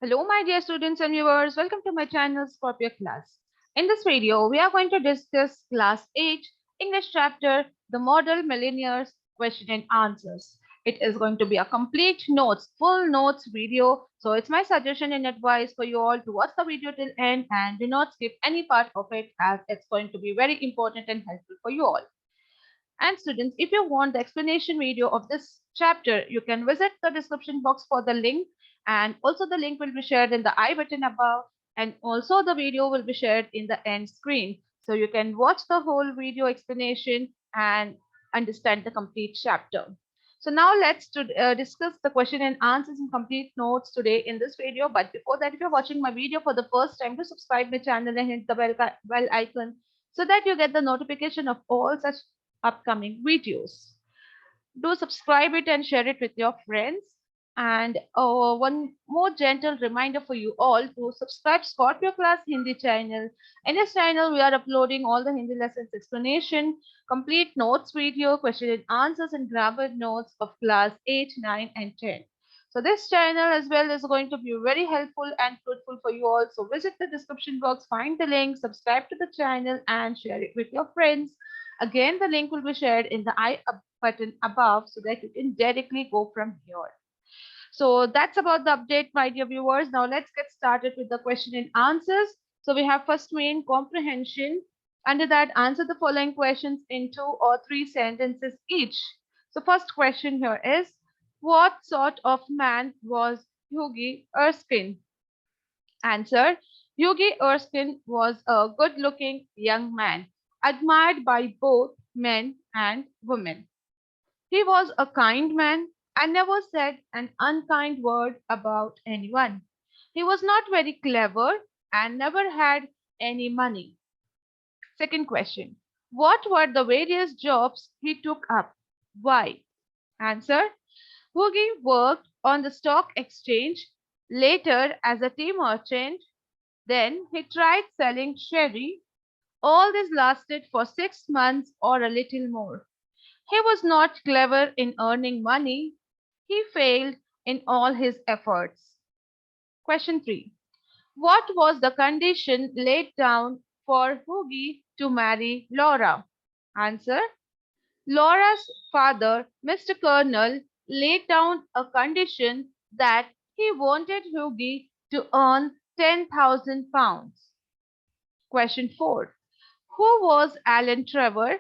Hello, my dear students and viewers. Welcome to my channel Scorpio class. In this video, we are going to discuss class 8 English chapter, the model millionaires question and answers. It is going to be a complete notes, full notes video. So it's my suggestion and advice for you all to watch the video till end and do not skip any part of it as it's going to be very important and helpful for you all. And students, if you want the explanation video of this chapter, you can visit the description box for the link. And also the link will be shared in the I button above. And also the video will be shared in the end screen. So you can watch the whole video explanation and understand the complete chapter. So now let's discuss the question and answers and complete notes today in this video. But before that, if you're watching my video for the first time, to subscribe my channel and hit the bell icon so that you get the notification of all such upcoming videos. Do subscribe it and share it with your friends. And one more gentle reminder for you all to subscribe Scorpio Class Hindi channel. In this channel, we are uploading all the Hindi lessons explanation, complete notes video, question and answers, and grammar notes of class 8, 9, and 10. So this channel as well is going to be very helpful and fruitful for you all. So visit the description box, find the link, subscribe to the channel, and share it with your friends. Again, the link will be shared in the I up button above so that you can directly go from here. So that's about the update, my dear viewers. Now let's get started with the question and answers. So we have first main comprehension. Under that, answer the following questions in 2 or 3 sentences each. So first question here is, what sort of man was Yogi Erskine? Answer: Yogi Erskine was a good looking young man, admired by both men and women. He was a kind man and never said an unkind word about anyone. He was not very clever and never had any money. Second question: what were the various jobs he took up? Why? Answer: Hoogie worked on the stock exchange, later as a tea merchant, then he tried selling sherry. All this lasted for 6 months or a little more. He was not clever in earning money. He failed in all his efforts. Question 3. What was the condition laid down for Hoogie to marry Laura? Answer: Laura's father, Mr. Colonel, laid down a condition that he wanted Hoogie to earn £10,000. Question 4. Who was Alan Trevor?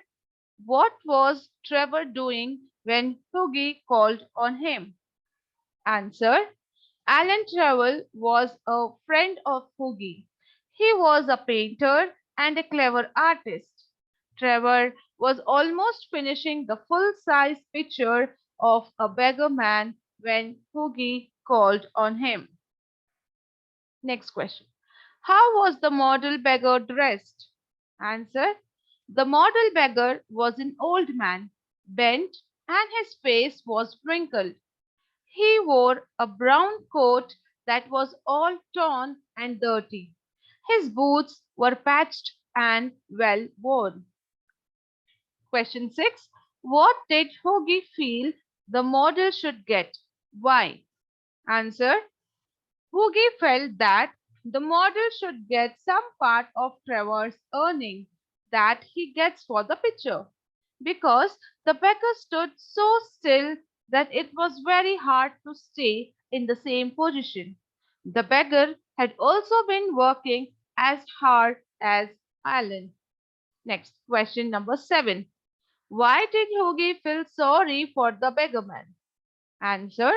What was Trevor doing when Hoogie called on him? Answer: Alan Trevor was a friend of Hoogie. He was a painter and a clever artist. Trevor was almost finishing the full-size picture of a beggar man when Hoogie called on him. Next question. How was the model beggar dressed? Answer: the model beggar was an old man, bent, and his face was wrinkled. He wore a brown coat that was all torn and dirty. His boots were patched and well worn. Question 6. What did Hoagie feel the model should get? Why? Answer: Hoogie felt that the model should get some part of Trevor's earning that he gets for the picture, because the beggar stood so still that it was very hard to stay in the same position. The beggar had also been working as hard as Alan. Next, question number 7. Why did Hoogie feel sorry for the beggar man? Answer: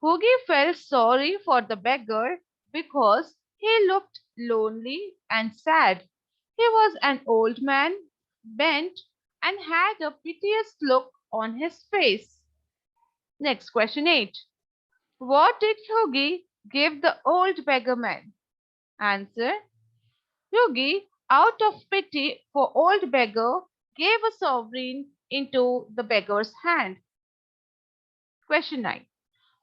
Hoogie felt sorry for the beggar because he looked lonely and sad. He was an old man, bent, and had a piteous look on his face. Next, question 8. What did Hoogie give the old beggar man? Answer: Hoogie, out of pity for old beggar, gave a sovereign into the beggar's hand. Question 9.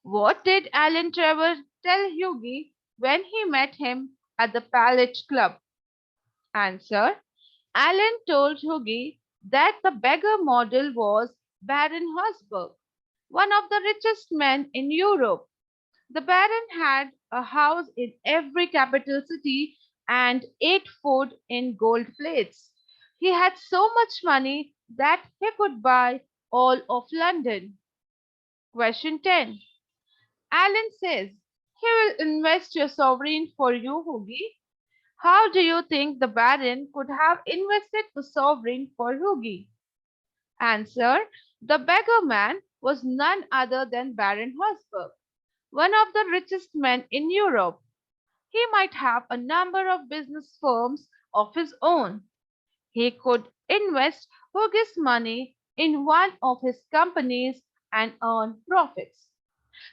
What did Alan Trevor tell Hughie when he met him at the Palette Club? Answer: Alan told Hughie that the beggar model was Baron Hosberg, one of the richest men in Europe. The baron had a house in every capital city and ate food in gold plates. He had so much money that he could buy all of London. Question 10. Alan says, he will invest your sovereign for you, Hugi. How do you think the baron could have invested the sovereign for Hugi? Answer. The beggar man was none other than Baron Habsburg, one of the richest men in Europe. He might have a number of business firms of his own. He could invest Hugi's money in one of his companies and earn profits.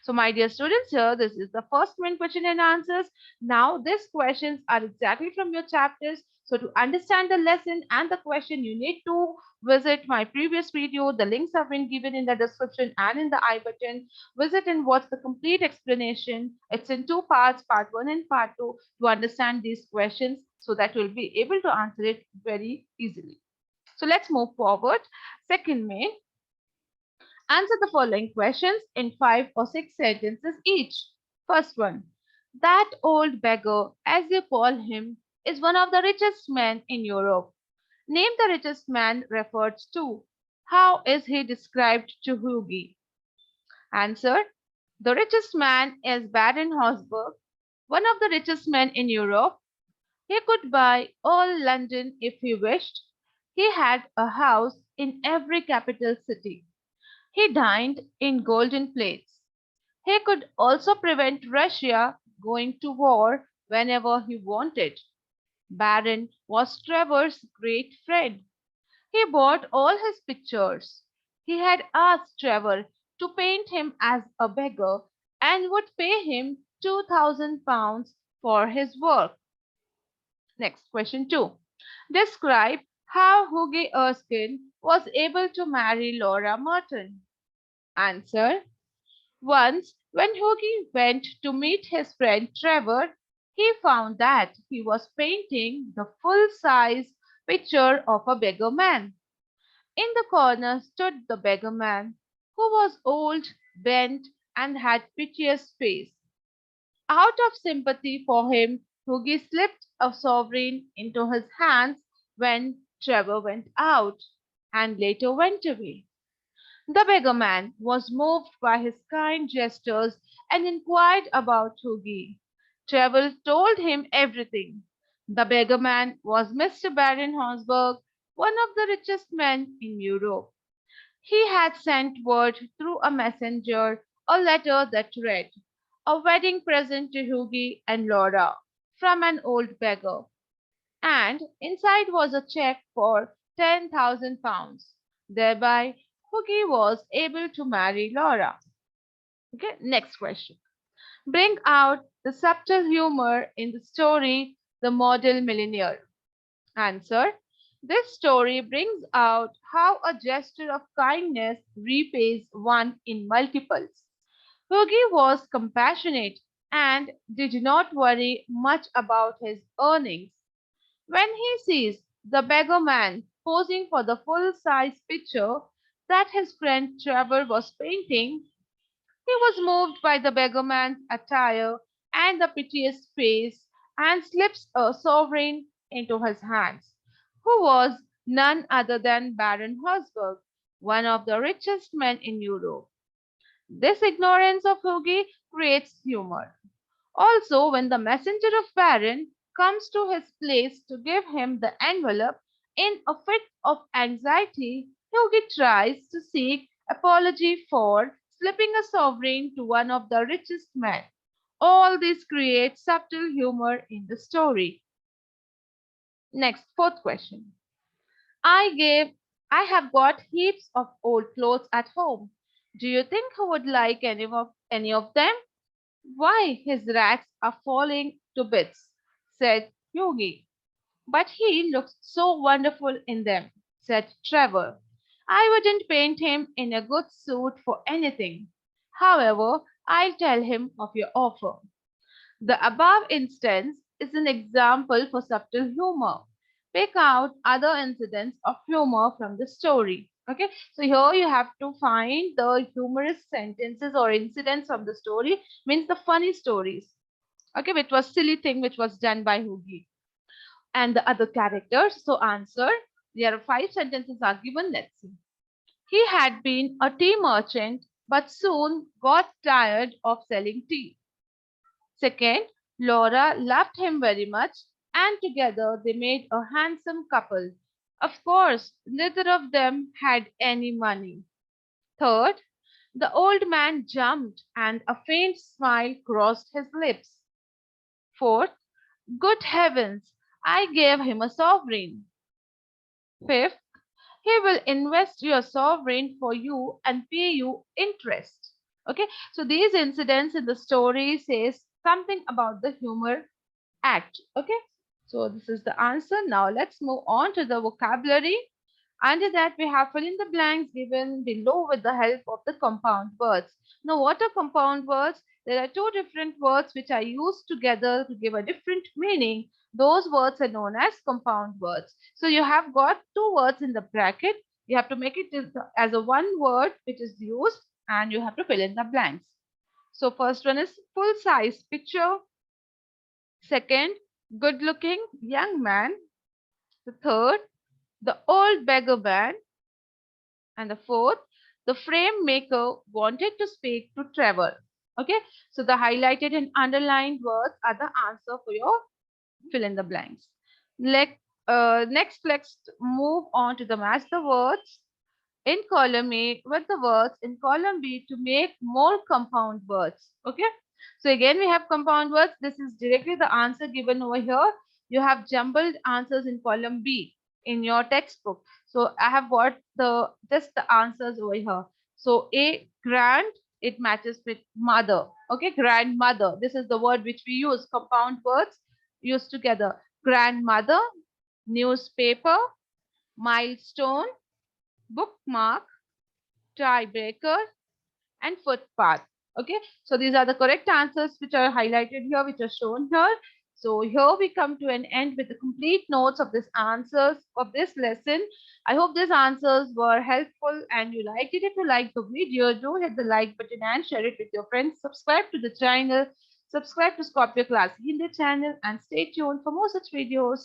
So, my dear students, here this is the first main question and answers. Now, these questions are exactly from your chapters. So, to understand the lesson and the question, you need to visit my previous video. The links have been given in the description and in the I button. Visit and watch the complete explanation. It's in two parts, part one and part two, to understand these questions so that you'll be able to answer it very easily. So, let's move forward. Second main, answer the following questions in 5 or 6 sentences each. First one. That old beggar, as you call him, is one of the richest men in Europe. Name the richest man referred to. How is he described to Hugi? Answer. The richest man is Baron Habsburg, one of the richest men in Europe. He could buy all London if he wished. He had a house in every capital city. He dined in golden plates. He could also prevent Russia going to war whenever he wanted. Baron was Trevor's great friend. He bought all his pictures. He had asked Trevor to paint him as a beggar and would pay him £2,000 for his work. Next, question 2. Describe how Hughie Erskine was able to marry Laura Merton. Answer. Once, when Hughie went to meet his friend Trevor, he found that he was painting the full size picture of a beggar man. In the corner stood the beggar man, who was old, bent, and had piteous face. Out of sympathy for him, Hughie slipped a sovereign into his hands when Trevor went out, and later went away. The beggar man was moved by his kind gestures and inquired about Hughie. Trevor told him everything. The beggar man was Mr. Baron Habsburg, one of the richest men in Europe. He had sent word through a messenger, a letter that read, a wedding present to Hughie and Laura from an old beggar, and inside was a cheque for £10,000. Thereby, Hughie was able to marry Laura. Okay, next question. Bring out the subtle humor in the story The Model Millionaire. Answer. This story brings out how a gesture of kindness repays one in multiples. Hughie was compassionate and did not worry much about his earnings. When he sees the beggar man posing for the full size picture that his friend Trevor was painting, he was moved by the beggar man's attire and the piteous face and slips a sovereign into his hands, who was none other than Baron Habsburg, one of the richest men in Europe. This ignorance of Hughie creates humor. Also, when the messenger of Baron comes to his place to give him the envelope in a fit of anxiety, Hughie tries to seek apology for slipping a sovereign to one of the richest men. All this creates subtle humor in the story. Next, fourth question. I gave I have got heaps of old clothes at home. Do you think I would like any of them? Why, his rags are falling to bits, said Yogi. But he looks so wonderful in them, said Trevor. I wouldn't paint him in a good suit for anything. However, I'll tell him of your offer. The above instance is an example for subtle humor. Pick out other incidents of humor from the story. Okay, so here you have to find the humorous sentences or incidents from the story, means the funny stories. Okay, which was silly thing which was done by Hugi and the other characters. So answer. There are five sentences are given. Let's see. He had been a tea merchant, but soon got tired of selling tea. Second, Laura loved him very much, and together they made a handsome couple. Of course, neither of them had any money. Third, the old man jumped and a faint smile crossed his lips. Fourth, good heavens, I gave him a sovereign. Fifth, he will invest your sovereign for you and pay you interest. Okay, so these incidents in the story says something about the humor act. Okay, so this is the answer. Now let's move on to the vocabulary. Under that, we have fill in the blanks given below with the help of the compound words. Now, what are compound words? There are two different words which are used together to give a different meaning. Those words are known as compound words. So, you have got two words in the bracket. You have to make it as a one word which is used, and you have to fill in the blanks. So, first one is full size picture. Second, good looking young man. The third, the old beggar man. And the fourth, the frame maker wanted to speak to Trevor. Okay, so the highlighted and underlined words are the answer for your fill in the blanks. Next, let's move on to the match the words in column A with the words in column B to make more compound words. Okay. So again, we have compound words. This is directly the answer given over here. You have jumbled answers in column B in your textbook. So I have got the just the answers over here. So A, grand, it matches with mother. Okay, grandmother. This is the word which we use. Compound words used together. Grandmother, newspaper, milestone, bookmark, tiebreaker, and footpath. Okay, so these are the correct answers which are highlighted here, which are shown here. So here we come to an end with the complete notes of this answers of this lesson. I hope these answers were helpful and you liked it. If you like the video, do hit the like button and share it with your friends. Subscribe to the channel. Subscribe to Scorpio Class Hindi channel and stay tuned for more such videos.